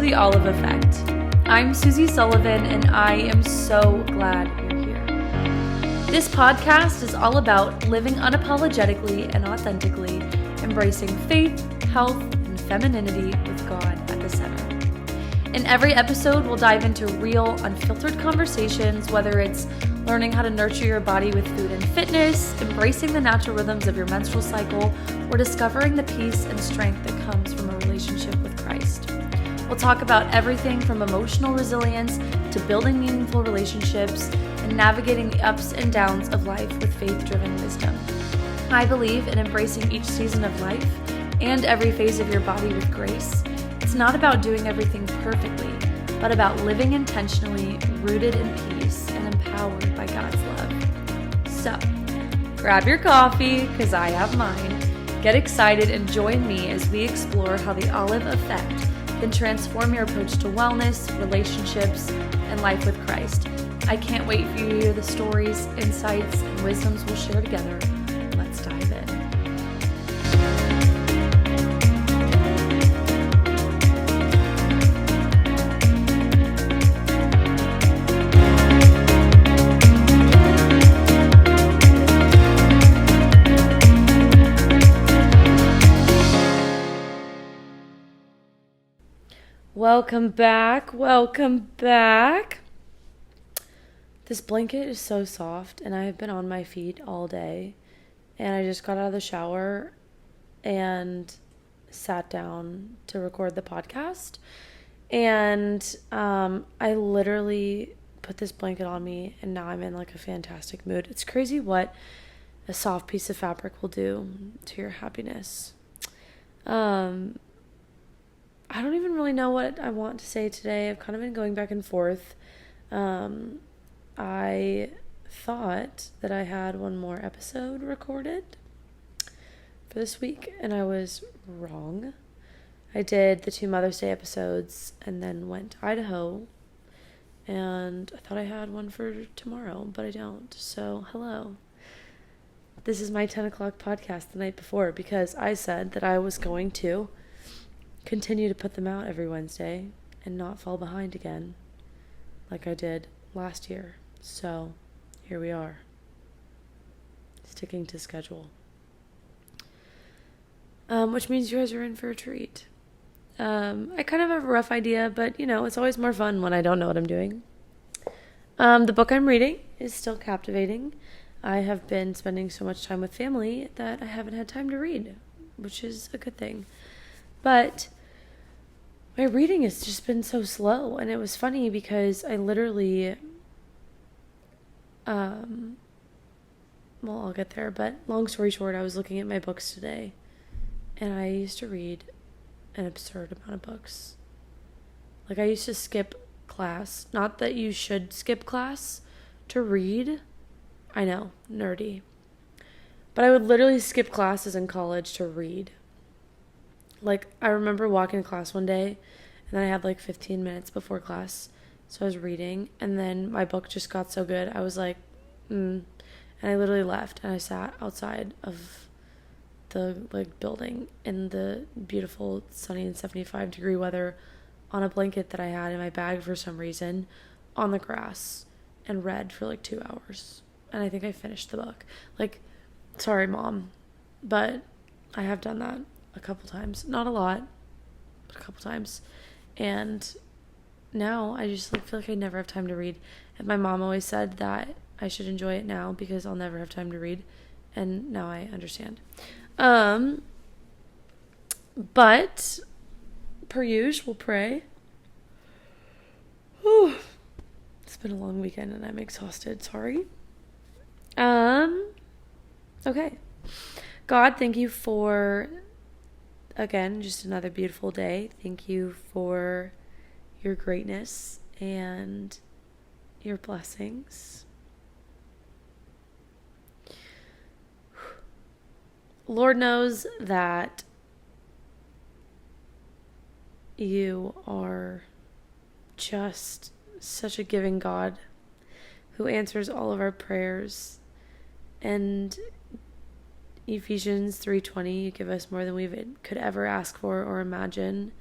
The Olive Effect. I'm Susie Sullivan, and I am so glad you're here. This podcast is all about living unapologetically and authentically, embracing faith, health, and femininity with God at the center. In every episode, we'll dive into real, unfiltered conversations, whether it's learning how to nurture your body with food and fitness, embracing the natural rhythms of your menstrual cycle, or discovering the peace and strength that comes from a relationship with Christ. We'll talk about everything from emotional resilience to building meaningful relationships and navigating the ups and downs of life with faith-driven wisdom. I believe in embracing each season of life and every phase of your body with grace. It's not about doing everything perfectly, but about living intentionally, rooted in peace and empowered by God's love. So, grab your coffee, because I have mine. Get excited and join me as we explore how the Olive Effect can transform your approach to wellness, relationships, and life with Christ. I can't wait for you to hear the stories, insights, and wisdoms we'll share together. Let's dive in. Welcome back. This blanket is so soft, and I have been on my feet all day, and I just got out of the shower and sat down to record the podcast, and I literally put this blanket on me, and now I'm in like a fantastic mood. It's crazy what a soft piece of fabric will do to your happiness. I don't even really know what I want to say today. I've kind of been going back and forth. I thought that I had one more episode recorded for this week, and I was wrong. I did the 2 Mother's Day episodes and then went to Idaho, and I thought I had one for tomorrow, but I don't. So, hello. This is my 10 o'clock podcast the night before because I said that I was going to continue to put them out every Wednesday and not fall behind again like I did last year. So here we are, sticking to schedule, which means you guys are in for a treat. I kind of have a rough idea, but it's always more fun when I don't know what I'm doing. The book I'm reading is still captivating. I have been spending so much time with family that I haven't had time to read, which is a good thing. But my reading has just been so slow, and it was funny because I literally, I'll get there, but long story short, I was looking at my books today, and I used to read an absurd amount of books. Like, I used to skip class. Not that you should skip class to read. I know, nerdy. But I would literally skip classes in college to read. Like, I remember walking to class one day, and then I had like 15 minutes before class, so I was reading, and then my book just got so good, I was like, and I literally left, and I sat outside of the building in the beautiful sunny and 75-degree weather on a blanket that I had in my bag for some reason, on the grass, and read for like 2 hours, and I think I finished the book. Like, sorry, Mom, but I have done that a couple times, not a lot, but a couple times, and now I just feel like I never have time to read. And my mom always said that I should enjoy it now because I'll never have time to read, and now I understand. But per usual, we'll pray. Whew. It's been a long weekend and I'm exhausted. Sorry. Okay. God, thank you for, again, just another beautiful day. Thank you for your greatness and your blessings. Lord knows that you are just such a giving God who answers all of our prayers. And Ephesians 3:20, you give us more than we could ever ask for or imagine.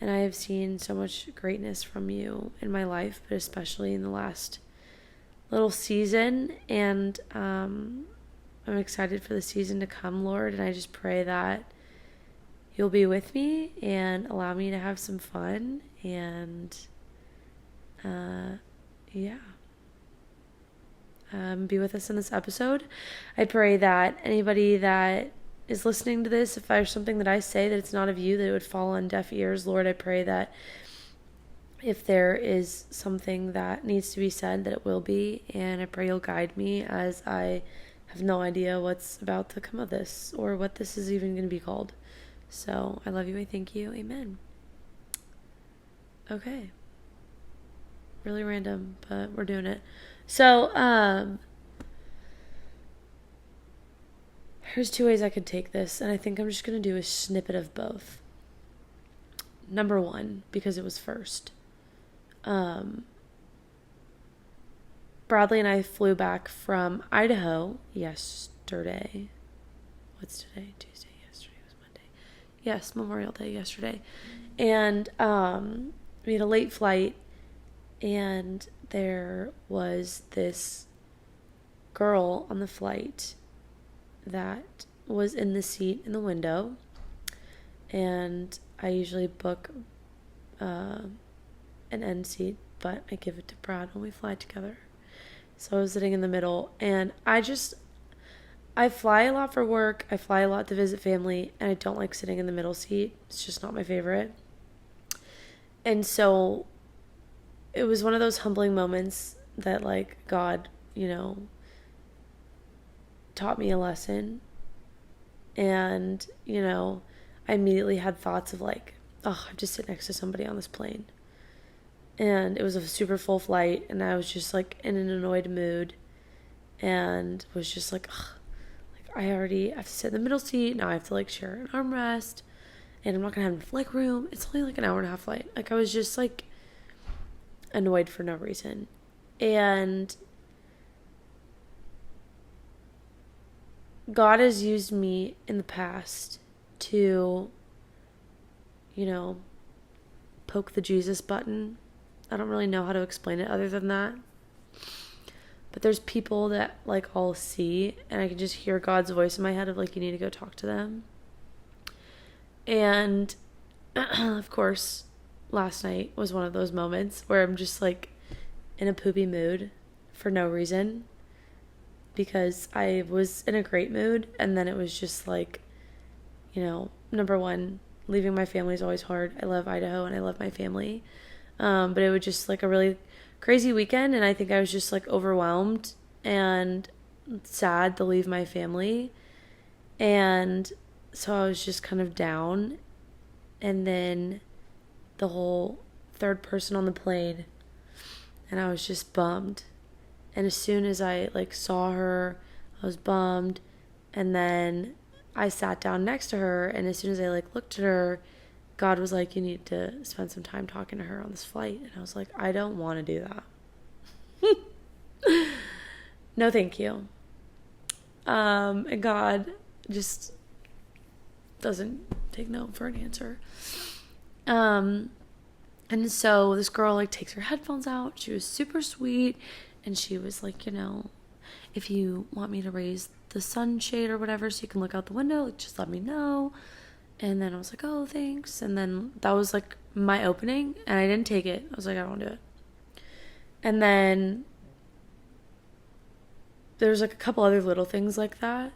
And I have seen so much greatness from you in my life, but especially in the last little season. And I'm excited for the season to come, Lord. And I just pray that you'll be with me and allow me to have some fun. And be with us in this episode. I pray that anybody that is listening to this, if there's something that I say that it's not of you, that it would fall on deaf ears. Lord, I pray that if there is something that needs to be said, that it will be. And I pray you'll guide me, as I have no idea what's about to come of this or what this is even going to be called. So I love you. I thank you. Amen. Okay. Really random, but we're doing it. So, here's 2 ways I could take this, and I think I'm just going to do a snippet of both. Number 1, because it was first. Bradley and I flew back from Idaho yesterday. What's today? Tuesday. Yesterday was Monday. Yes, Memorial Day yesterday. And we had a late flight, and there was this girl on the flight that was in the seat in the window, and I usually book an end seat, but I give it to Brad when we fly together. So I was sitting in the middle, and I fly a lot for work, I fly a lot to visit family, and I don't like sitting in the middle seat. It's just not my favorite. And so it was one of those humbling moments that, like, God, taught me a lesson. And, I immediately had thoughts of like, oh, I've just sit next to somebody on this plane. And it was a super full flight, and I was just like in an annoyed mood, and was just like, ugh, like I already have to sit in the middle seat. Now I have to like share an armrest, and I'm not gonna have leg room. It's only like an hour and a half flight. Like I was just like annoyed for no reason. And God has used me in the past to, poke the Jesus button. I don't really know how to explain it other than that. But there's people that like I'll see, and I can just hear God's voice in my head of like, you need to go talk to them. And of course, last night was one of those moments where I'm just like in a poopy mood for no reason, because I was in a great mood, and then it was just like, number one, leaving my family is always hard. I love Idaho and I love my family. But it was just like a really crazy weekend, and I think I was just like overwhelmed and sad to leave my family. And so I was just kind of down. And then the whole third person on the plane, and I was just bummed. And as soon as I like saw her, I was bummed. And then I sat down next to her, and as soon as I like looked at her, God was like, you need to spend some time talking to her on this flight. And I was like, I don't want to do that. No, thank you. And God just doesn't take no for an answer. And so this girl like takes her headphones out. She was super sweet. And she was like, if you want me to raise the sunshade or whatever so you can look out the window, like, just let me know. And then I was like, oh, thanks. And then that was like my opening, and I didn't take it. I was like, I don't want to do it. And then there's like a couple other little things like that.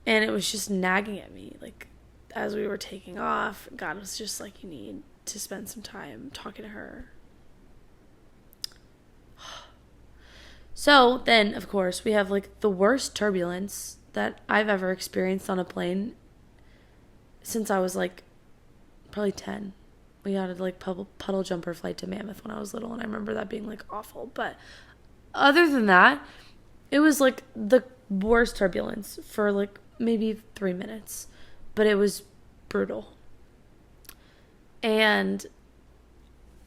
And it was just nagging at me. Like as we were taking off, God was just like, you need to spend some time talking to her. So then, of course, we have like the worst turbulence that I've ever experienced on a plane since I was like probably 10. We had a like puddle jumper flight to Mammoth when I was little, and I remember that being like awful. But other than that, it was like the worst turbulence for like maybe 3 minutes, but it was brutal. And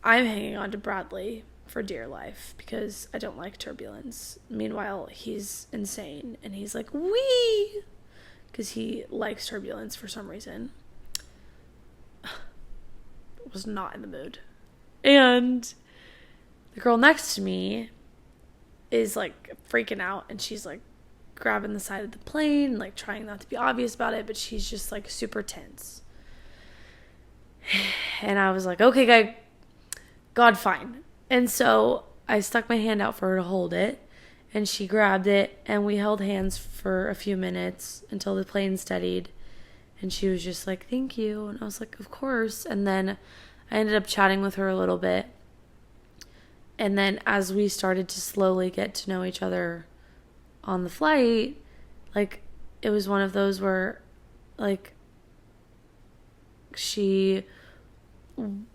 I'm hanging on to Bradley for dear life because I don't like turbulence. Meanwhile, he's insane, and he's like, wee, because he likes turbulence for some reason. was not in the mood. And the girl next to me is like freaking out, and she's like grabbing the side of the plane, like trying not to be obvious about it, but she's just like super tense. And I was like, okay, God, fine. And so I stuck my hand out for her to hold it, and she grabbed it, and we held hands for a few minutes until the plane steadied. And she was just like, thank you. And I was like, of course. And then I ended up chatting with her a little bit. And then as we started to slowly get to know each other on the flight, like, it was one of those where, like, she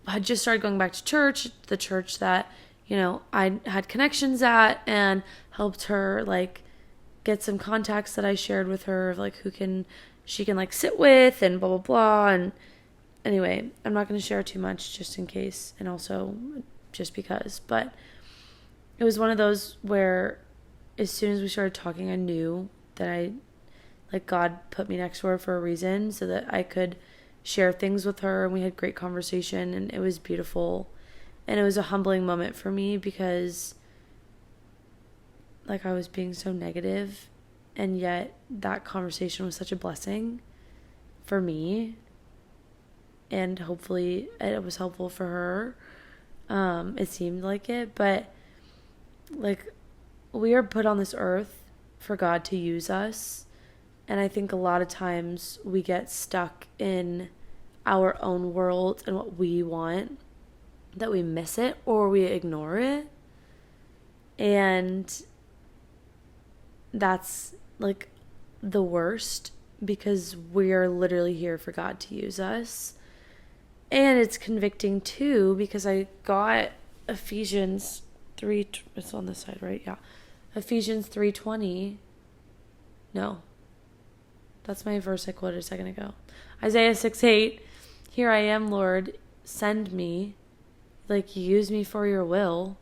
had just started going back to church, the church that, you know, I had connections at, and helped her, like, get some contacts that I shared with her of, like, she can, like, sit with and blah, blah, blah. And anyway, I'm not going to share too much just in case, and also just because. But it was one of those where as soon as we started talking, I knew that God put me next to her for a reason, so that I could share things with her, and we had great conversation, and it was beautiful. And it was a humbling moment for me because, like, I was being so negative, and yet that conversation was such a blessing for me, and hopefully it was helpful for her. It seemed like it, but, like, we are put on this earth for God to use us. And I think a lot of times we get stuck in our own world and what we want, that we miss it or we ignore it. And that's, like, the worst, because we are literally here for God to use us. And it's convicting too, because I got Ephesians 3, it's on this side, right? Yeah. Ephesians 3:20. No. That's my verse I quoted a second ago. Isaiah 6:8. Here I am, Lord, send me. Like, use me for your will.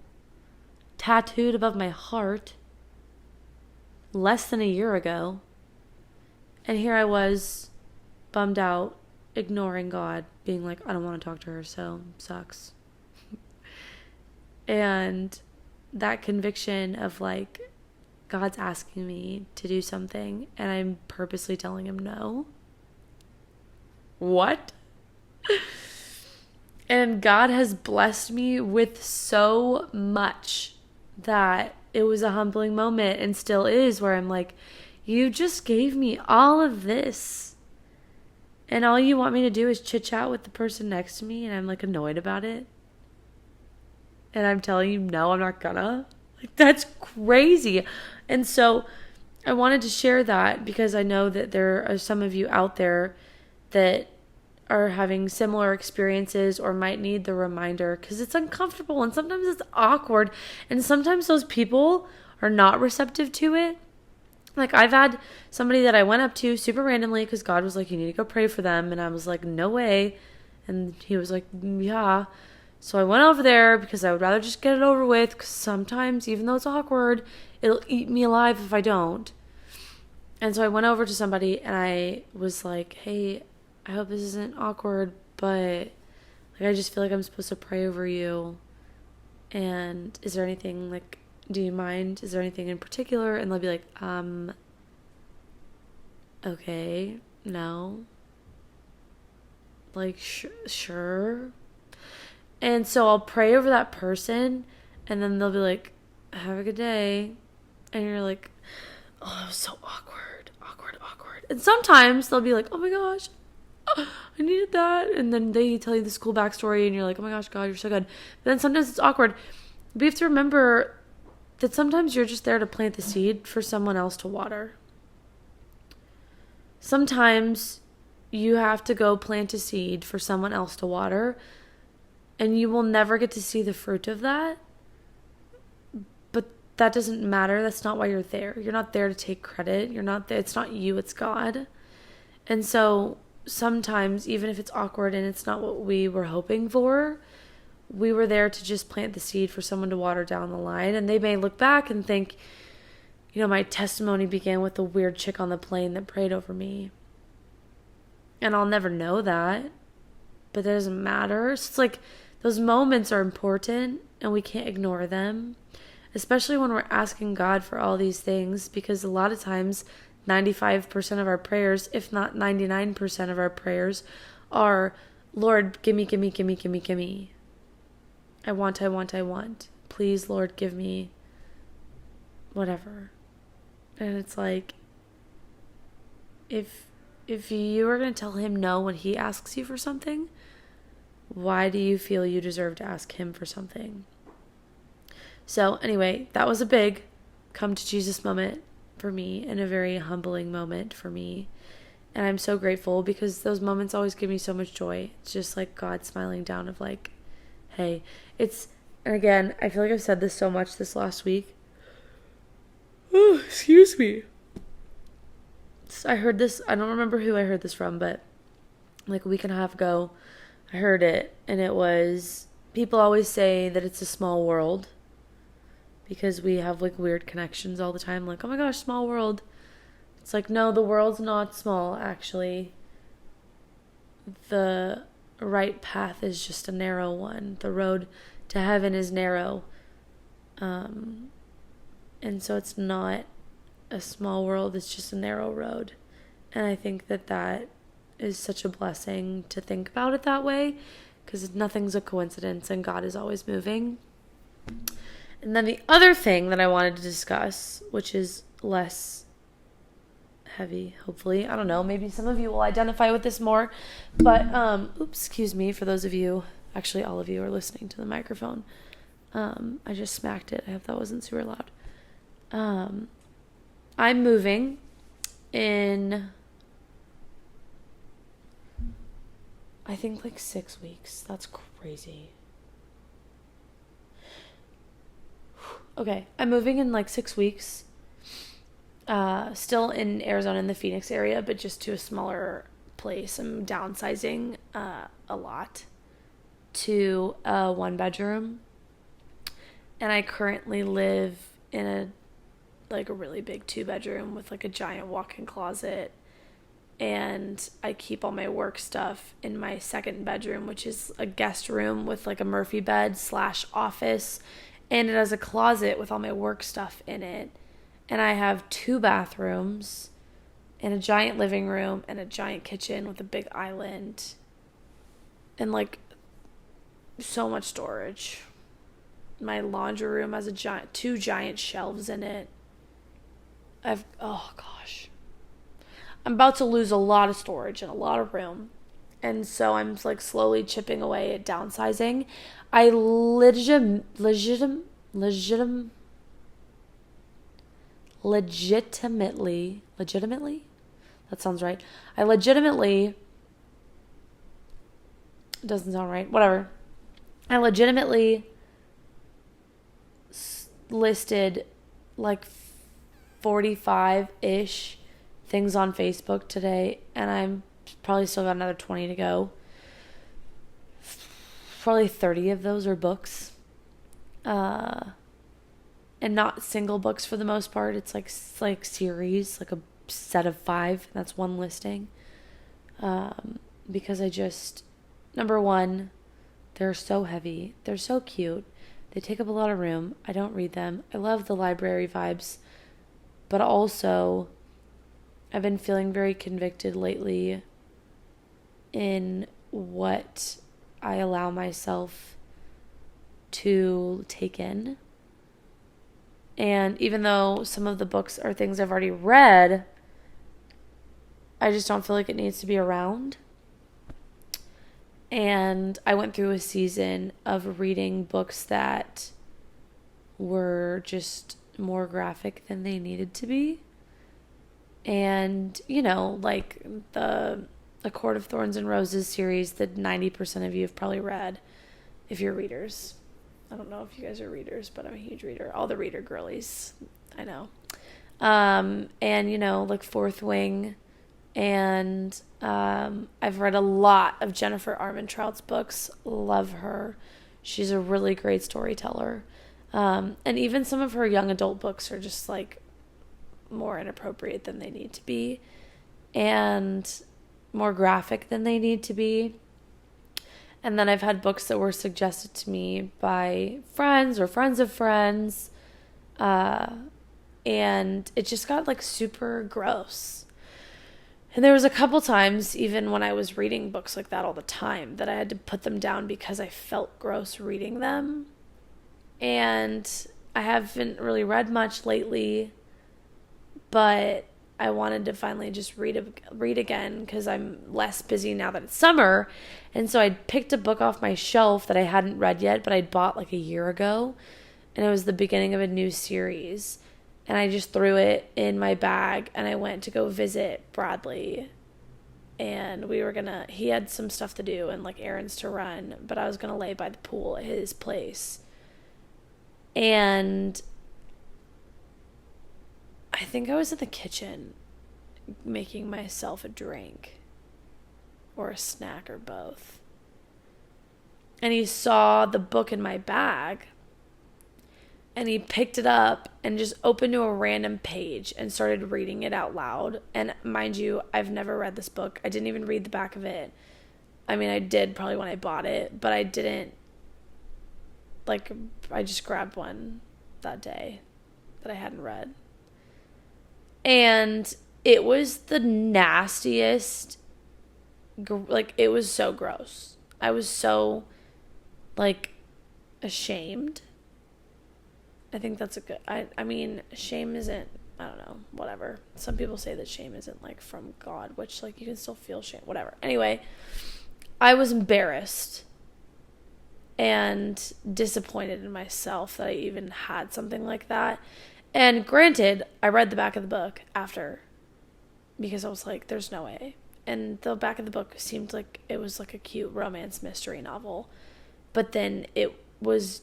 Tattooed above my heart. Less than a year ago. And here I was, bummed out, ignoring God, being like, I don't want to talk to her, so sucks. And that conviction of, like, God's asking me to do something and I'm purposely telling him no. What? And God has blessed me with so much that it was a humbling moment, and still is, where I'm like, you just gave me all of this, and all you want me to do is chit chat with the person next to me, and I'm, like, annoyed about it. And I'm telling you, no, I'm not gonna. Like, that's crazy. And so I wanted to share that because I know that there are some of you out there that are having similar experiences or might need the reminder, because it's uncomfortable and sometimes it's awkward, and sometimes those people are not receptive to it. Like, I've had somebody that I went up to super randomly because God was like, you need to go pray for them. And I was like, no way. And he was like, yeah. So I went over there because I would rather just get it over with, because sometimes, even though it's awkward, it'll eat me alive if I don't. And so I went over to somebody and I was like, hey, I hope this isn't awkward, but, like, I just feel like I'm supposed to pray over you. And is there anything, like, do you mind? Is there anything in particular? And they'll be like, okay, no. Like, sure. And so I'll pray over that person, and then they'll be like, have a good day. And you're like, oh, that was so awkward. And sometimes they'll be like, oh my gosh, I needed that. And then they tell you this cool backstory, and you're like, oh my gosh, God, you're so good. But then sometimes it's awkward. But you have to remember that sometimes you're just there to plant the seed for someone else to water. Sometimes you have to go plant a seed for someone else to water, and you will never get to see the fruit of that. But that doesn't matter. That's not why you're there. You're not there to take credit. You're not there. It's not you, it's God. And so sometimes, even if it's awkward and it's not what we were hoping for, we were there to just plant the seed for someone to water down the line. And they may look back and think, you know, my testimony began with the weird chick on the plane that prayed over me. And I'll never know that. but that doesn't matter. So it's like those moments are important and we can't ignore them, especially when we're asking God for all these things, because a lot of times 95% of our prayers, if not 99% of our prayers, are, Lord, give me, give me, give me, give me, give me. I want, I want, I want. Please, Lord, give me whatever. And it's like, if you are going to tell him no when he asks you for something, why do you feel you deserve to ask him for something? So anyway, that was a big come to Jesus moment for me, and a very humbling moment for me. And I'm so grateful, because those moments always give me so much joy. It's just like God smiling down of like, hey, and again, I feel like I've said this so much this last week. Oh, excuse me. I heard this, I don't remember who I heard this from, but like a week and a half ago, I heard it, and it was, people always say that it's a small world because we have like weird connections all the time, like, oh my gosh, small world. It's like, no, the world's not small, actually. The right path is just a narrow one. The road to heaven is narrow. And so it's not a small world, it's just a narrow road. And I think that is such a blessing to think about it that way, because nothing's a coincidence and God is always moving. And then the other thing that I wanted to discuss, which is less heavy, hopefully, I don't know, maybe some of you will identify with this more, but excuse me, for those of you, actually all of you are listening to the microphone. I just smacked it. I hope that wasn't super loud. I'm moving in, I think, like 6 weeks. That's crazy. Okay, I'm moving in like 6 weeks. Still in Arizona, in the Phoenix area, but just to a smaller place. I'm downsizing a lot to a 1-bedroom. And I currently live in a really big 2-bedroom with like a giant walk-in closet. And I keep all my work stuff in my 2nd bedroom, which is a guest room with like a Murphy bed / office. And it has a closet with all my work stuff in it. And I have 2 bathrooms and a giant living room and a giant kitchen with a big island. And like so much storage. My laundry room has 2 giant shelves in it. Oh gosh. I'm about to lose a lot of storage and a lot of room. And so I'm like slowly chipping away at downsizing. I legitimately, that sounds right. I legitimately, doesn't sound right, whatever. I legitimately listed like 45-ish things on Facebook today, and I'm probably still got another 20 to go. Probably 30 of those are books. And not single books for the most part. It's like series, like a set of 5. That's one listing. Because I just, number one, they're so heavy. They're so cute. They take up a lot of room. I don't read them. I love the library vibes. But also, I've been feeling very convicted lately in what I allow myself to take in. And even though some of the books are things I've already read, I just don't feel like it needs to be around. And I went through a season of reading books that were just more graphic than they needed to be. And, like the Court of Thorns and Roses series that 90% of you have probably read, if you're readers. I don't know if you guys are readers, but I'm a huge reader. All the reader girlies, I know. And, like Fourth Wing. And I've read a lot of Jennifer Armentrout's books. Love her. She's a really great storyteller. And even some of her young adult books are just like more inappropriate than they need to be and more graphic than they need to be. And then I've had books that were suggested to me by friends or friends of friends. And it just got like super gross. And there was a couple times, even when I was reading books like that all the time, that I had to put them down because I felt gross reading them. And I haven't really read much lately, but I wanted to finally just read again because I'm less busy now that it's summer. And so I picked a book off my shelf that I hadn't read yet, but I'd bought like a year ago. And it was the beginning of a new series. And I just threw it in my bag and I went to go visit Bradley. And he had some stuff to do and like errands to run, but I was going to lay by the pool at his place. And I think I was in the kitchen making myself a drink or a snack or both. And he saw the book in my bag. And he picked it up and just opened to a random page and started reading it out loud. And mind you, I've never read this book. I didn't even read the back of it. I mean, I did probably when I bought it, but I didn't. Like, I just grabbed one that day that I hadn't read. And it was the nastiest. Like, it was so gross. I was so, like, ashamed. I think that's a good, I mean, shame isn't, I don't know, whatever. Some people say that shame isn't, like, from God, which, like, you can still feel shame, whatever. Anyway, I was embarrassed and disappointed in myself that I even had something like that. And granted, I read the back of the book after because I was like, there's no way. And the back of the book seemed like it was, like, a cute romance mystery novel. But then it was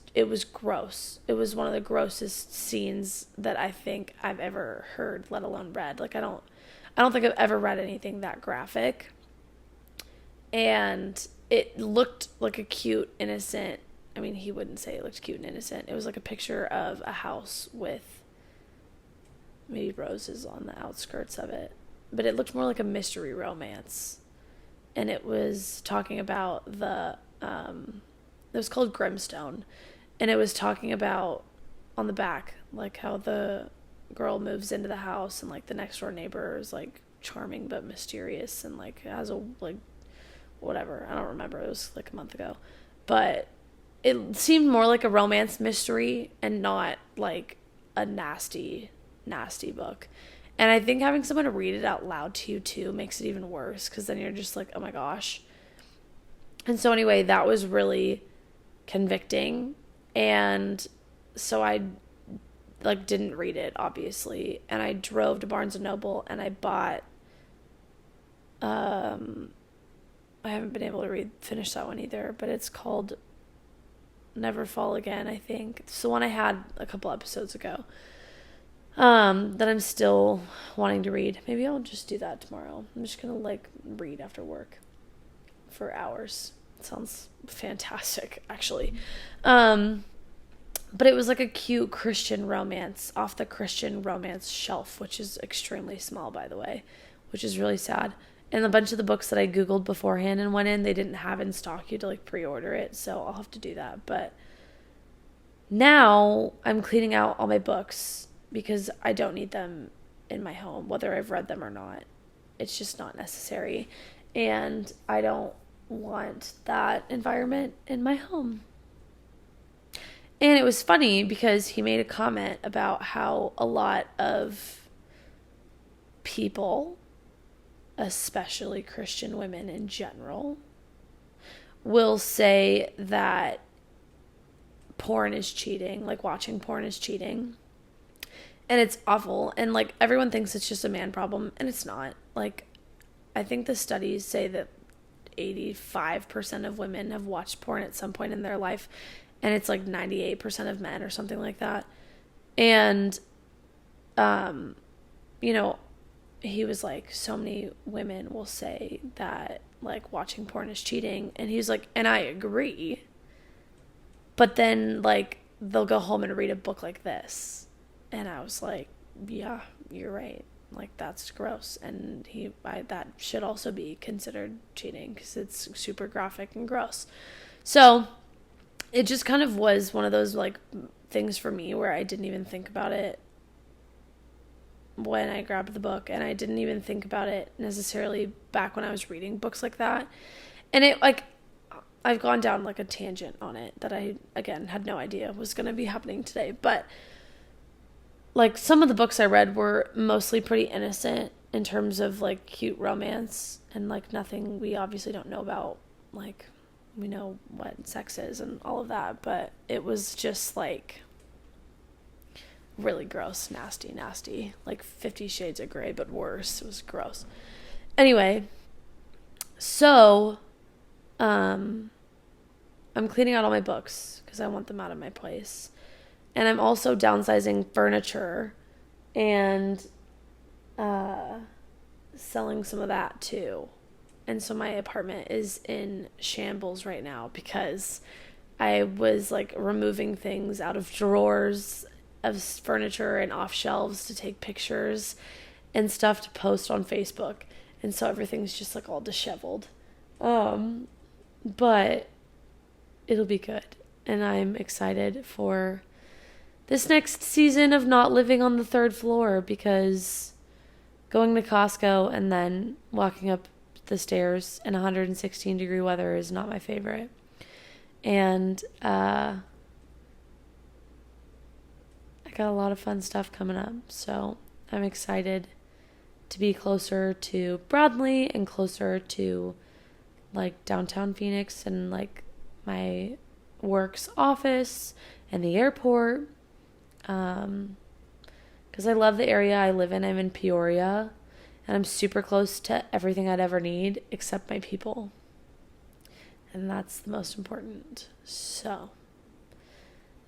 gross. It was one of the grossest scenes that I think I've ever heard, let alone read. Like, I don't think I've ever read anything that graphic. And it looked like a cute, innocent, I mean, he wouldn't say it looked cute and innocent. It was like a picture of a house with maybe roses on the outskirts of it. But it looked more like a mystery romance. And it was talking about it was called Grimstone, and it was talking about on the back, like, how the girl moves into the house and, like, the next door neighbor is, like, charming but mysterious and, like, has a, like, whatever. I don't remember. It was, like, a month ago. But it seemed more like a romance mystery and not, like, a nasty, nasty book. And I think having someone to read it out loud to you, too, makes it even worse because then you're just like, oh, my gosh. And so, anyway, that was really convicting, and so I like didn't read it, obviously, and I drove to Barnes & Noble and I bought I haven't been able to finish that one either, but it's called Never Fall Again, I think. It's the one I had a couple episodes ago that I'm still wanting to read. Maybe I'll just do that tomorrow. I'm just gonna like read after work for hours. Sounds fantastic, actually. But it was like a cute Christian romance off the Christian romance shelf, which is extremely small, by the way, which is really sad. And a bunch of the books that I Googled beforehand and went in, they didn't have in stock. You had to like pre-order it, so I'll have to do that. But now I'm cleaning out all my books because I don't need them in my home, whether I've read them or not. It's just not necessary. And I don't want that environment in my home. And it was funny because he made a comment about how a lot of people, especially Christian women in general, will say that porn is cheating, like watching porn is cheating. And it's awful. And like everyone thinks it's just a man problem, and it's not. Like, I think the studies say that 85% of women have watched porn at some point in their life, and it's like 98% of men or something like that. And you know, he was like, so many women will say that like watching porn is cheating, and he's like, and I agree, but then like they'll go home and read a book like this. And I was like, yeah, you're right. Like, that's gross. And that should also be considered cheating because it's super graphic and gross. So it just kind of was one of those, like, things for me where I didn't even think about it when I grabbed the book, and I didn't even think about it necessarily back when I was reading books like that. And it, like, I've gone down, like, a tangent on it that I, again, had no idea was going to be happening today. But, like, some of the books I read were mostly pretty innocent in terms of, like, cute romance and, like, nothing we obviously don't know about. Like, we know what sex is and all of that, but it was just, like, really gross, nasty, like 50 Shades of Grey, but worse. It was gross. Anyway, so I'm cleaning out all my books because I want them out of my place, and I'm also downsizing furniture and selling some of that too. And so my apartment is in shambles right now because I was, like, removing things out of drawers of furniture and off shelves to take pictures and stuff to post on Facebook. And so everything's just, like, all disheveled. But it'll be good. And I'm excited for this next season of not living on the 3rd floor, because going to Costco and then walking up the stairs in 116-degree weather is not my favorite. And I got a lot of fun stuff coming up, so I'm excited to be closer to Bradley and closer to, like, downtown Phoenix and, like, my work's office and the airport, because I love the area I live in. I'm in Peoria, and I'm super close to everything I'd ever need except my people, and that's the most important. So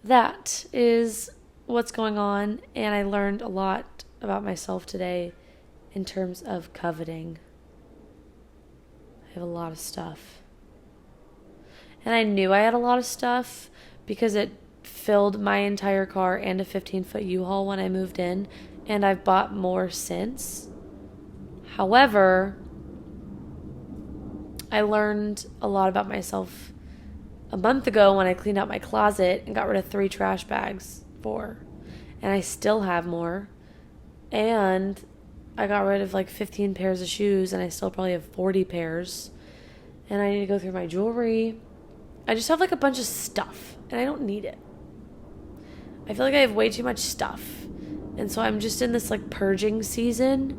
that is what's going on, and I learned a lot about myself today in terms of coveting. I have a lot of stuff, and I knew I had a lot of stuff because it filled my entire car and a 15-foot U-Haul when I moved in, and I've bought more since. However, I learned a lot about myself a month ago when I cleaned out my closet and got rid of 3 trash bags. 4, and I still have more, and I got rid of, like, 15 pairs of shoes, and I still probably have 40 pairs, and I need to go through my jewelry. I just have, like, a bunch of stuff, and I don't need it. I feel like I have way too much stuff, and so I'm just in this, like, purging season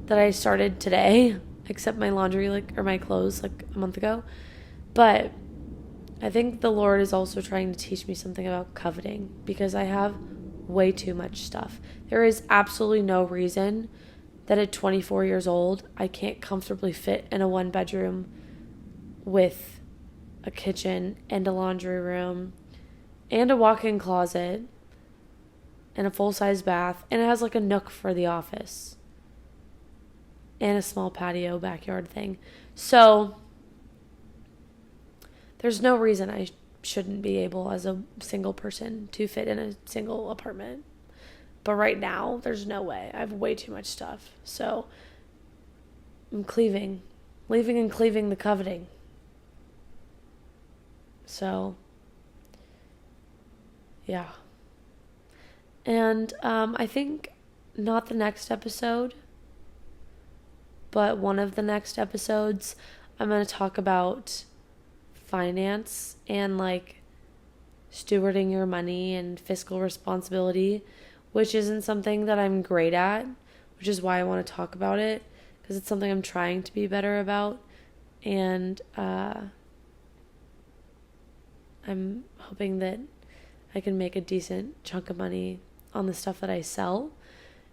that I started today, except my laundry, like, or my clothes, like, a month ago. But I think the Lord is also trying to teach me something about coveting, because I have way too much stuff. There is absolutely no reason that at 24 years old, I can't comfortably fit in a 1-bedroom with a kitchen and a laundry room and a walk-in closet and a full-size bath, and it has, like, a nook for the office and a small patio backyard thing. So there's no reason I shouldn't be able, as a single person, to fit in a single apartment. But right now, there's no way. I have way too much stuff. So I'm leaving and cleaving the coveting. So, yeah. And I think not the next episode, but one of the next episodes, I'm going to talk about finance and, like, stewarding your money and fiscal responsibility, which isn't something that I'm great at, which is why I want to talk about it, because it's something I'm trying to be better about. And I'm hoping that I can make a decent chunk of money on the stuff that I sell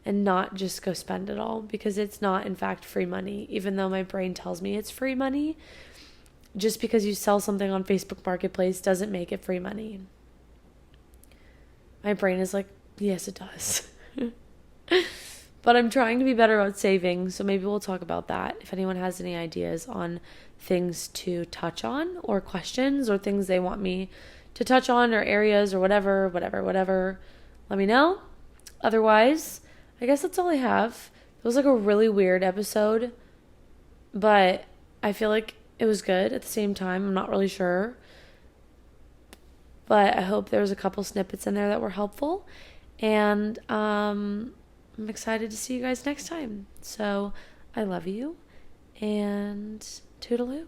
and not just go spend it all, because it's not, in fact, free money, even though my brain tells me it's free money. Just because you sell something on Facebook Marketplace doesn't make it free money. My brain is like, yes, it does. But I'm trying to be better about saving, so maybe we'll talk about that. If anyone has any ideas on things to touch on, or questions, or things they want me to touch on, or areas, or whatever, let me know. Otherwise, I guess that's all I have. It was like a really weird episode, but I feel like it was good at the same time. I'm not really sure. But I hope there was a couple snippets in there that were helpful. And I'm excited to see you guys next time. So I love you, and toodaloo.